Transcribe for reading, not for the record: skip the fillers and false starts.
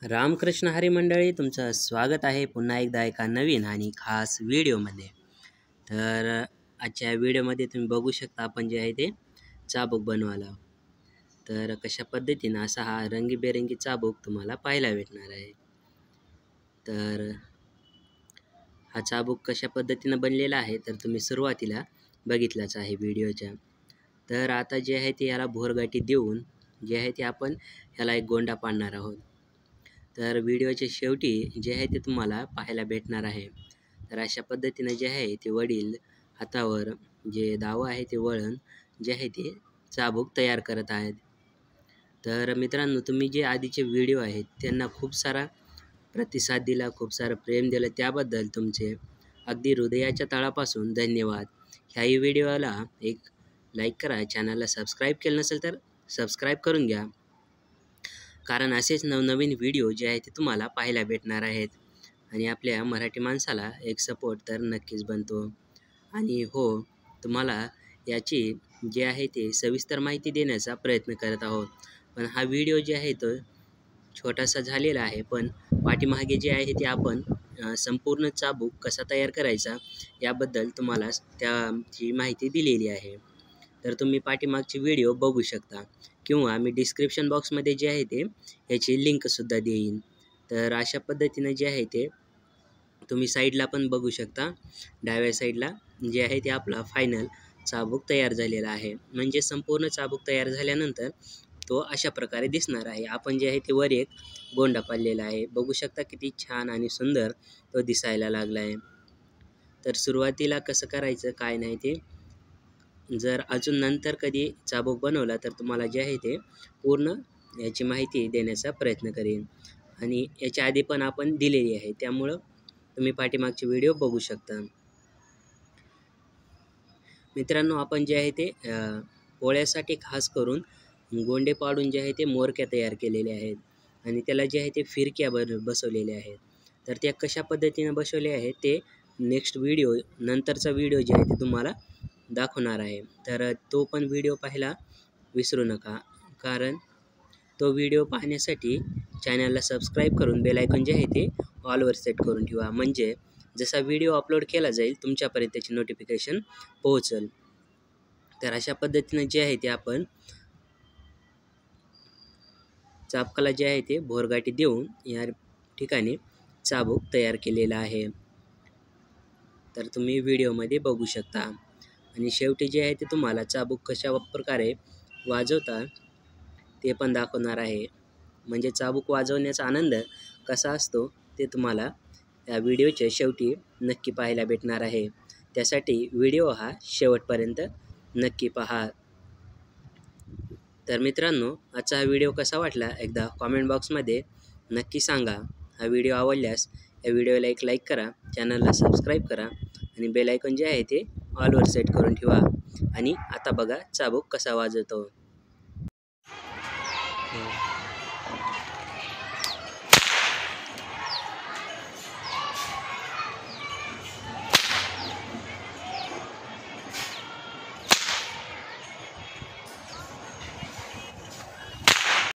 रामकृष्ण हरी मंडळी, तुमचं स्वागत आहे पुन्हा एकदा एका नवीन आणि खास व्हिडिओमध्ये. तर आजच्या व्हिडिओमध्ये तुम्ही बघू शकता आपण जे आहे ते चाबूक बनवायला. तर कशा पद्धतीनं असा हा रंगीबेरंगी चाबूक तुम्हाला पाहायला भेटणार आहे. तर हा चाबूक कशा पद्धतीनं बनलेला आहे तर तुम्ही सुरुवातीला बघितलाच आहे व्हिडिओच्या. तर आता जे आहे ते याला भोरगाठी देऊन जे आहे ते आपण ह्याला एक गोंडा पाडणार आहोत. तर व्हिडिओच्या शेवटी जे आहे ते तुम्हाला पाहायला भेटणार आहे. तर अशा पद्धतीने जे आहे ते वडील हातावर जे दावा आहे ते वळण जे आहे ते चाबूक तयार करत आहेत. तर मित्रांनो, तुम्ही जे आधीचे व्हिडिओ आहेत त्यांना खूप सारा प्रतिसाद दिला, खूप सारं प्रेम दिलं, त्याबद्दल तुमचे अगदी हृदयाच्या तळापासून धन्यवाद. ह्याही व्हिडिओला एक लाईक करा, चॅनलला सबस्क्राईब केलं नसेल तर सबस्क्राईब करून घ्या, कारण असेच नवनवीन व्हिडिओ जे आहे ते तुम्हाला पाहायला भेटणार आहेत. आणि आपल्या मराठी माणसाला एक सपोर्ट तर नक्कीच बनतो. आणि हो, तुम्हाला याची जे आहे ते सविस्तर माहिती देण्याचा प्रयत्न करत आहोत. पण हा व्हिडिओ जे आहे तो छोटासा झालेला आहे, पण पाठीमागे जे आहे ते आपण संपूर्ण चाबूक कसा तयार करायचा याबद्दल तुम्हाला त्याची माहिती दिलेली आहे. तर तुम्ही पाठीमागची व्हिडिओ बघू शकता, किंवा मी डिस्क्रिप्शन बॉक्समध्ये जे आहे ते याची लिंकसुद्धा देईन. तर अशा पद्धतीनं जे आहे ते तुम्ही साईडला पण बघू शकता. डाव्या साईडला जे आहे ते आपला फायनल चाबूक तयार झालेला आहे. म्हणजे संपूर्ण चाबूक तयार झाल्यानंतर तो अशा प्रकारे दिसणार आहे. आपण जे आहे ते वर एक गोंडा पाडलेला आहे. बघू शकता किती छान आणि सुंदर तो दिसायला लागला आहे. तर सुरुवातीला कसं करायचं काय नाही ते जर अजून नंतर कधी चाबूक बनवला तर तुम्हाला जे आहे ते पूर्ण याची माहिती देण्याचा प्रयत्न करेन. आणि याच्या आधी पण आपण दिलेली आहे, त्यामुळं तुम्ही पाठीमागचे व्हिडिओ बघू शकता. मित्रांनो, आपण जे आहे ते पोळ्यासाठी खास करून गोंडे पाडून जे आहे ते मोरक्या तयार केलेल्या आहेत आणि त्याला जे आहे ते फिरक्या बसवलेल्या आहेत. तर त्या कशा पद्धतीनं बसवल्या आहेत ते नेक्स्ट व्हिडिओ, नंतरचा व्हिडिओ जे आहे ते तुम्हाला दाखवणार आहे. तर तो पण व्हिडिओ पाहायला विसरू नका, कारण तो व्हिडिओ पाहण्यासाठी चॅनलला सबस्क्राईब करून बेल आयकॉन जे आहे ते ऑलवर सेट करून ठेवा. म्हणजे जसा व्हिडिओ अपलोड केला जाईल तुमच्यापर्यंत त्याची नोटिफिकेशन पोहोचेल. तर अशा पद्धतीनं जे आहे ते आपण चाबकाला जे आहे ते भोरगाठी देऊन या ठिकाणी चाबूक तयार केलेला आहे. तर तुम्ही व्हिडिओमध्ये बघू शकता. आणि शेवटी जे आहे ते तुम्हाला चाबूक कशा प्रकारे वाजवता ते पण दाखवणार आहे. म्हणजे चाबूक वाजवण्याचा आनंद कसा असतो ते तुम्हाला या व्हिडिओच्या शेवटी नक्की पाहायला भेटणार आहे. त्यासाठी व्हिडिओ हा शेवटपर्यंत नक्की पहा. तर मित्रांनो, आजचा हा व्हिडिओ कसा वाटला एकदा कॉमेंट बॉक्समध्ये नक्की सांगा. हा व्हिडिओ आवडल्यास या व्हिडिओला एक लाईक करा, चॅनलला सबस्क्राईब करा आणि बेल आयकॉन जे आहे ते ऑलवर सेट करून ठेवा. आणि आता बघा चाबूक कसा वाजवतो.